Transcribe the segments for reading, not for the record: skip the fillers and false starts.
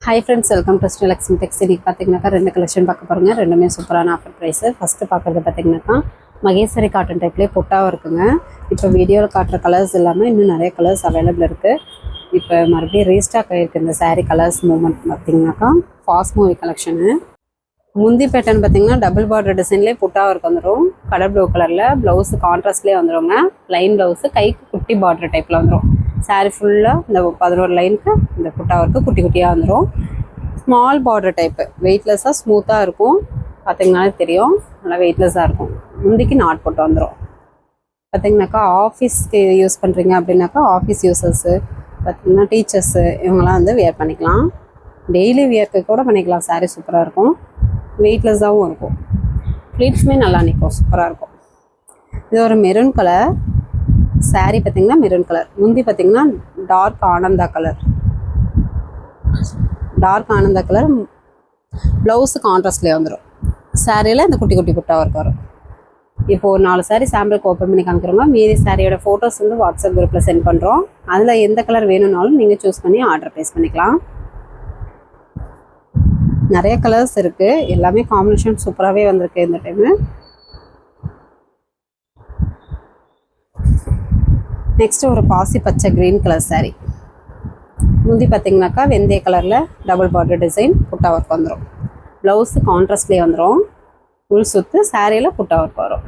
Hi friends, welcome to Steel Lakshmi Tech. Today பாத்தீங்கன்னா ரெண்டு collection பார்க்க போறோங்க. ரெண்டுமே சூப்பரான ஆஃபர் பிரைஸ். ஃபர்ஸ்ட் பார்க்கறது பாத்தீங்கன்னா மகேஸ்வரி காட்டன் டைப்லயே பொட்டாவா இருக்குங்க. இப்போ வீடியோல காட்டுற கலர்ஸ் எல்லாமே இன்னும் நிறைய கலர்ஸ் அவைலபிள் இருக்கு. இப்போ மறுபடியும் ரீஸ்டாக் ஆயிருக்கு இந்த saree கலர்ஸ் மூவ்மெண்ட் பாத்தீங்கன்னா ஃபாஸ்ட் மூவி கலெக்ஷன். முந்தி பேட்டர்ன் பாத்தீங்கன்னா டபுள் பார்டர் டிசைன்லயே பொட்டாவா இருக்கு வந்துரும். கலர் ப்ளூ கலர்ல ப்ளவுஸ் கான்ட்ராஸ்ட்லயே வந்துருங்க. லைன் ப்ளவுஸ் கைக்கு குட்டி பார்டர் டைப்ல வந்துரும். சாரி ஃபுல்லாக இந்த 11 லைனுக்கு இந்த புட்டா ஒர்க்கு குட்டி குட்டியாக வந்துடும். ஸ்மால் பார்டர் டைப்பு வெயிட்லெஸ்ஸாக ஸ்மூத்தாக இருக்கும். பார்த்தீங்கன்னாலே தெரியும், நல்லா வெயிட்லெஸ்ஸாக இருக்கும். முந்திக்கு நாட் போட்டு வந்துடும். பார்த்தீங்கன்னாக்கா ஆஃபீஸ்க்கு யூஸ் பண்ணுறீங்க அப்படின்னாக்கா ஆஃபீஸ் யூசர்ஸு பார்த்தீங்கன்னா டீச்சர்ஸு இவங்கெல்லாம் வந்து வியர் பண்ணிக்கலாம். டெய்லி வியர்க்கு கூட பண்ணிக்கலாம். சாரீ சூப்பராக இருக்கும், வெயிட்லெஸ்ஸாகவும் இருக்கும். ஃப்ளீட்ஸுமே நல்லா நிற்கும், சூப்பராக இருக்கும். இது ஒரு மெரூன் கலர் சாரீ பார்த்தீங்கன்னா மெரூன் கலர். முந்தி பார்த்தீங்கன்னா டார்க் ஆனந்தா கலர். ப்ளவுஸு கான்ட்ராஸ்ட்லேயே வந்துடும். சாரியில் இந்த குட்டி குட்டி புட்டா ஒர்க் வரும். இப்போ ஒரு 4 சாரீ சாம்பிளுக்கு ஓப்பன் பண்ணி காமிக்கிறோங்க. மீதி சாரியோட ஃபோட்டோஸ் வந்து வாட்ஸ்அப் குரூப்பில் சென்ட் பண்ணுறோம். அதில் எந்த கலர் வேணும்னாலும் நீங்கள் சூஸ் பண்ணி ஆர்டர் ப்ளேஸ் பண்ணிக்கலாம். நிறைய கலர்ஸ் இருக்குது, எல்லாமே காம்பினேஷன் சூப்பராகவே வந்திருக்கு இந்த டைமு. நெக்ஸ்ட்டு ஒரு பாசி பச்சை க்ரீன் கலர் சாரீ. முந்தி பார்த்தீங்கன்னாக்கா வெந்தய கலரில் டபுள் பார்டர் டிசைன் புட்டா ஒர்க் வந்துடும். ப்ளவுஸு கான்ட்ராஸ்ட்லேயே வந்துடும். உள் சுற்று சாரியில் புட்டா ஒர்க் வரும்.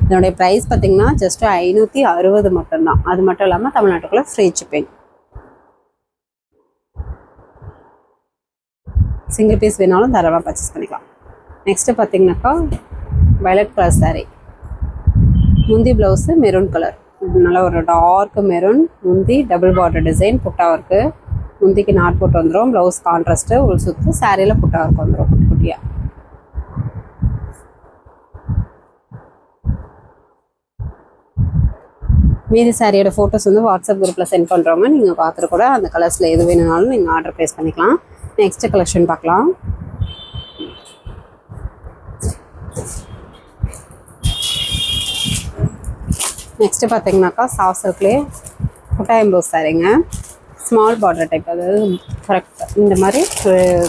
இதனுடைய ப்ரைஸ் பார்த்தீங்கன்னா ஜஸ்ட்டு 560 மட்டும்தான். அது மட்டும் இல்லாமல் தமிழ்நாட்டுக்குள்ளே ஃப்ரீ ஷிப்பிங். சிங்கிள் பீஸ் வேணாலும் தாராளமாக பர்ச்சேஸ் பண்ணிக்கலாம். நெக்ஸ்ட்டு பார்த்தீங்கன்னாக்கா வயலட் கலர் சாரீ. முந்தி ப்ளவுஸு மெரூன் கலர், நல்லா ஒரு டார்க் மெரூன். முந்தி டபுள் பார்டர் டிசைன் புட்டா ஒர்க்கு. முந்திக்கு நாட் போட்டு வந்துடும். ப்ளவுஸ் கான்ட்ராஸ்ட்டு உள் சுற்று சாரியில் புட்டா ஒர்க் வந்துடும் குட்டி குட்டியாக. மீதி சாரியோட ஃபோட்டோஸ் வந்து வாட்ஸ்அப் குரூப்பில் சென்ட் பண்ணுறவங்க நீங்கள் பார்த்துட்டு கூட அந்த கலர்ஸில் எது வேணும்னாலும் நீங்கள் ஆர்டர் ப்ளேஸ் பண்ணிக்கலாம். நெக்ஸ்ட்டு கலெக்ஷன் பார்க்கலாம். நெக்ஸ்ட்டு பார்த்தீங்கன்னாக்கா சாஃப்ட் சில்க்லேயே புட்டா எம்போஸ் சாரீங்க. ஸ்மால் பார்டர் டைப், அதாவது கரெக்டாக இந்த மாதிரி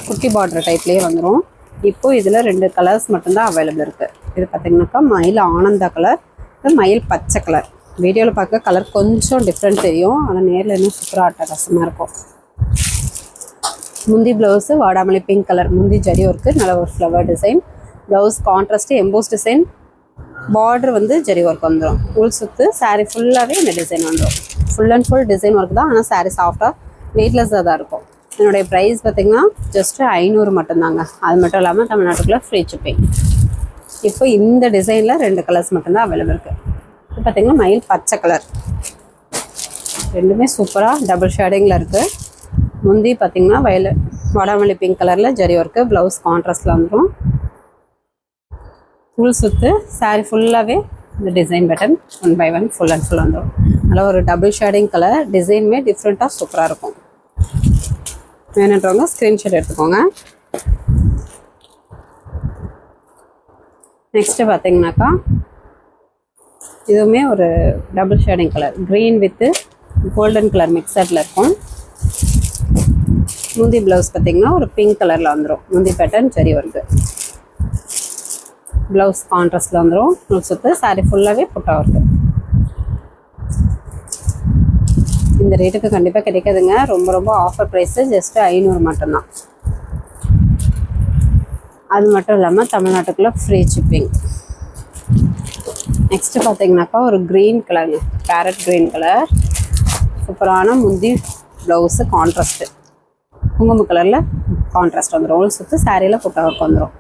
குட்டி பார்டர் டைப்லேயே வந்துடும். இப்போது இதில் 2 கலர்ஸ் மட்டும்தான் அவைலபிள் இருக்குது. இது பார்த்தீங்கன்னாக்கா மயில் ஆனந்தா கலர், இது மயில் பச்சை கலர். வீடியோவில் பார்க்க கலர் கொஞ்சம் டிஃப்ரெண்ட் தெரியும், ஆனால் நேரில் இன்னும் சூப்பராக அட்டகாசமாக இருக்கும். முந்தி ப்ளவுஸு வாடாமல்லி பிங்க் கலர். முந்தி ஜரி ஒர்க்கு, நல்ல ஒரு flower design. Blouse contrast EMBOSS design. Border வந்து ஜரி ஒர்க் வந்துடும். உள் சுற்று சாரீ ஃபுல்லாகவே இந்த டிசைன் வந்துடும். Full and full design work தான், ஆனால் சாரீ சாஃப்டாக வெயிட்லெஸ்ஸாக தான் இருக்கும். என்னுடைய ப்ரைஸ் பார்த்திங்கன்னா ஜஸ்ட்டு 500 மட்டும்தாங்க. அது மட்டும் இல்லாமல் தமிழ்நாட்டுக்குள்ளே ஃப்ரீ ஷிப்பிங். இப்போ இந்த டிசைனில் 2 கலர்ஸ் மட்டும்தான் அவைலபிள் இருக்குது. இது பார்த்திங்கன்னா மயில் பச்சை கலர். ரெண்டுமே சூப்பராக டபுள் ஷேடிங்கில் இருக்குது. முந்தி பார்த்திங்கன்னா வாடாமல்லி பிங்க் கலரில் ஜரி ஒர்க்கு. ப்ளவுஸ் கான்ட்ராஸ்டில் வந்துடும். ஃபுல் சுற்று சாரீ ஃபுல்லாகவே இந்த design pattern 1 by 1 full and full வந்துடும். நல்லா ஒரு டபுள் ஷேடிங் கலர். டிசைனுமே டிஃப்ரெண்ட்டாக சூப்பராக இருக்கும். வேணுன்றவங்க ஸ்க்ரீன்ஷாட் எடுத்துக்கோங்க. நெக்ஸ்ட்டு பார்த்தீங்கன்னாக்கா இதுவுமே ஒரு double shading colour, green with golden colour மிக்சரில் இருக்கும். முந்தி ப்ளவுஸ் பார்த்திங்கன்னா ஒரு பிங்க் கலரில் வந்துடும். முந்தி பேட்டர்ன் ஜரி ஒர்க்கு. ப்ளவுஸ் கான்ட்ராஸ்டில் வந்துடும். உள் சுற்று சாரீ ஃபுல்லாகவே புட்டா ஒர்க்கு. இந்த ரேட்டுக்கு கண்டிப்பாக கிடைக்காதுங்க. ரொம்ப ரொம்ப ஆஃபர் ப்ரைஸு, ஜஸ்ட்டு 500 மட்டும்தான். அது மட்டும் இல்லாமல் தமிழ்நாட்டுக்குள்ளே ஃப்ரீ ஷிப்பிங். நெக்ஸ்ட்டு பார்த்தீங்கன்னாக்கா ஒரு க்ரீன் கலருங்க, பேரட் க்ரீன் கலர். சூப்பரான முந்தி ப்ளவுஸு கான்ட்ராஸ்ட்டு குங்கும கலரில் கான்ட்ராஸ்ட் வந்துடும். உள் சுற்று சாரியில் புட்டா ஒர்க் வந்துடும்.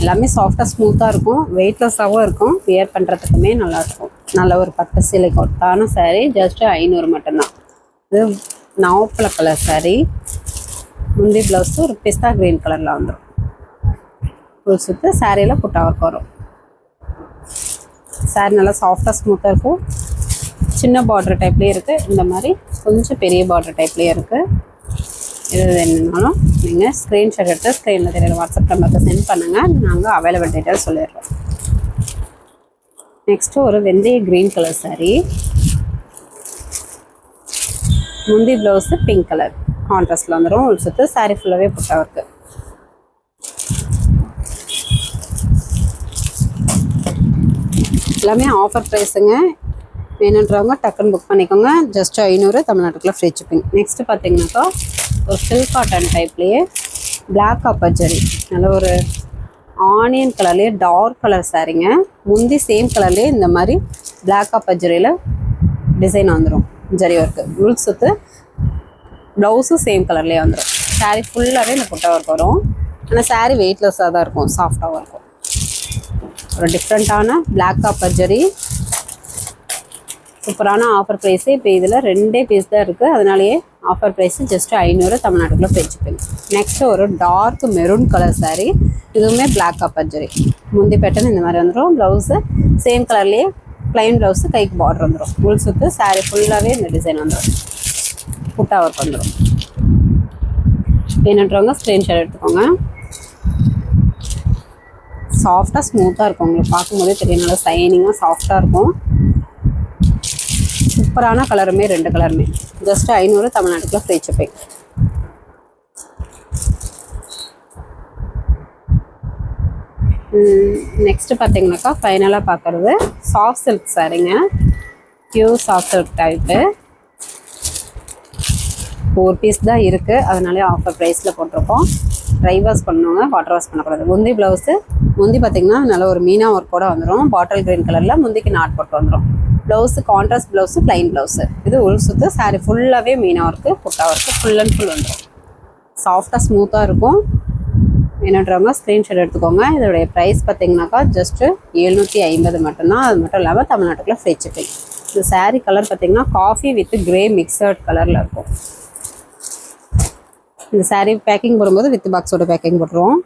எல்லாமே சாஃப்டாக ஸ்மூத்தாக இருக்கும், வெயிட்லெஸ்ஸாகவும் இருக்கும். வியர் பண்ணுறதுக்குமே நல்லாயிருக்கும். நல்ல ஒரு பட்டு சீலை கொட்டான சாரீ, ஜஸ்ட்டு 500 மட்டும்தான். இது நாவப்பழ கலர் சாரீ. முந்தி ப்ளவுஸு ஒரு பிஸ்தா க்ரீன் கலரில் வந்துடும். ஒரு சுற்று சாரியில் புட்டா ஒர்க் வரும். சாரீ நல்லா சாஃப்டாக ஸ்மூத்தாக இருக்கும். சின்ன பார்டர் டைப்லேயே இருக்குது, இந்த மாதிரி கொஞ்சம் பெரிய பார்டர் டைப்லேயே இருக்குது. இது என்னன்னாலும் நீங்கள் ஸ்க்ரீன்ஷாட் எடுத்து ஸ்க்ரீனில் தெரியுற வாட்ஸ்அப் நம்பருக்கு சென்ட் பண்ணுங்கள். நாங்கள் அவைலபிள் டீட்டெயில் சொல்லிடுறோம். நெக்ஸ்ட்டு ஒரு வெந்தய க்ரீன் கலர் சாரீ. முந்தி ப்ளவுஸு பிங்க் கலர். கான்ட்ராஸ்டில் வந்துடும். உள் சுத்து சாரீ ஃபுல்லாகவே புட்டா ஒர்க்கு. எல்லாமே ஆஃபர் ப்ரைஸுங்க. வேணுன்றவங்க டக்குன்னு புக் பண்ணிக்கோங்க. ஜஸ்ட் 500 தமிழ்நாட்டுக்குள்ள ஃப்ரீ ஷிப்பிங். நெக்ஸ்ட்டு பார்த்தீங்கன்னாக்கா ஒரு சில்க் காட்டன் டைப்லேயே பிளாக் காப்பர் ஜரி, நல்ல ஒரு ஆனியன் கலர்லேயே டார்க் கலர் சாரீங்க. முந்தி சேம் கலர்லேயே இந்த மாதிரி பிளாக் காப்பர் ஜரியில் டிசைன் வந்துடும், ஜரி ஒர்க்கு. உள் சுத்து ப்ளவுஸும் சேம் கலர்லேயே வந்துடும். சாரீ ஃபுல்லாகவே இந்த புட்டா ஒர்க் வரும். ஆனால் சாரீ வெயிட்லெஸ்ஸாக தான் இருக்கும், சாஃப்டாகவும் இருக்கும். ஒரு டிஃப்ரெண்ட்டான பிளாக் காப்பர் ஜரி, சூப்பரான ஆஃபர் ப்ரைஸு. இப்போ இதில் 2 பீஸ் தான் இருக்குது, அதனாலேயே ஆஃபர் ப்ரைஸு ஜஸ்ட் 500 தமிழ்நாட்டுக்குள்ளே ஃப்ரீ ஷிப்பிங். நெக்ஸ்ட்டு ஒரு டார்க் மெரூன் கலர் சாரீ, இதுவுமே பிளாக் காப்பர் ஜரி. முந்தி பேட்டர்ன் இந்த மாதிரி வந்துடும். ப்ளவுஸு சேம் கலர்லேயே ப்ளைன் ப்ளவுஸு, கைக்கு பார்டர் வந்துடும். உள் சுற்று சாரீ ஃபுல்லாகவே இந்த டிசைன் வந்துடும், புட்டா ஒர்க் வந்துடும். வேணுன்றவங்க ஸ்க்ரீன்ஷாட் எடுத்துக்கோங்க. சாஃப்டாக ஸ்மூத்தாக இருக்கும், உங்களுக்கு பார்க்கும்போதே தெரியும், நல்லா சைனிங்காக சாஃப்டாக இருக்கும். சூப்பரான கலருமே, 2 கலருமே ஜஸ்ட் 500 தமிழ்நாட்டுக்குள்ள ஃப்ரீ ஷிப்பிங். நெக்ஸ்ட்டு பார்த்தீங்கன்னாக்கா ஃபைனலாக பார்க்குறது சாஃப்ட் சில்க் சாரீங்க. Pure soft silk type. 4 piece தான் இருக்குது, அதனாலே ஆஃபர் ப்ரைஸில் போட்டிருக்கோம். ட்ரை வாஷ் பண்ணுவாங்க, வாட்டர் வாஷ் பண்ணக்கூடாது. முந்தி ப்ளவுஸு, முந்தி பார்த்திங்கன்னா நல்ல ஒரு மீனா ஒர்க்கோடு வந்துடும். பாட்டில் க்ரீன் கலரில் முந்திக்கு நாட் போட்டு வந்துடும். Blouse contrast blouse, plain blouse. இது உள் சுற்று சாரீ ஃபுல்லாகவே மீனா ஒர்க்கு, புட்டா ஒர்க்கு, ஃபுல் அண்ட் ஃபுல் வந்துடும். சாஃப்டாக ஸ்மூத்தாக இருக்கும். என்னன்றவங்க ஸ்க்ரீன்ஷாட் எடுத்துக்கோங்க. இதோடைய ப்ரைஸ் பார்த்திங்கனாக்கா ஜஸ்ட்டு 750 மட்டும்தான். அது மட்டும் இல்லாமல் தமிழ்நாட்டுக்குள்ள ஃப்ரீ ஷிப்பிங். இந்த சாரீ கலர் பார்த்திங்கன்னா காஃபி வித் கிரே மிக்சர்ட் கலரில் இருக்கும். இந்த சாரீ பேக்கிங் போடும்போது வித் பாக்ஸோட பேக்கிங் போட்டுருவோம்.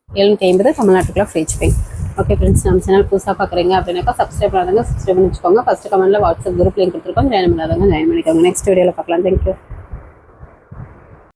750 தமிழ்நாட்டுக்குள்ள ஃப்ரீ ஷிப்பிங். ஓகே ஃப்ரெண்ட்ஸ், நம்ம சேனல் புதுசாக பார்க்குறீங்க அப்படின்னாக்கா சப்ஸ்கிரைப் பண்ணாதவங்க சப்ஸ்கிரைப் பண்ணி வச்சுக்கோங்க. ஃபஸ்ட்டு கமெண்ட்டில் வாட்ஸ்அப் குரூப் லிங்க் கொடுத்துருக்கோம். ஜாயின் பண்ணாதவங்க ஜாயின் பண்ணிக்கோங்க. நெக்ஸ்ட் வீடியோவில் பார்க்கலாம். தேங்க்யூ.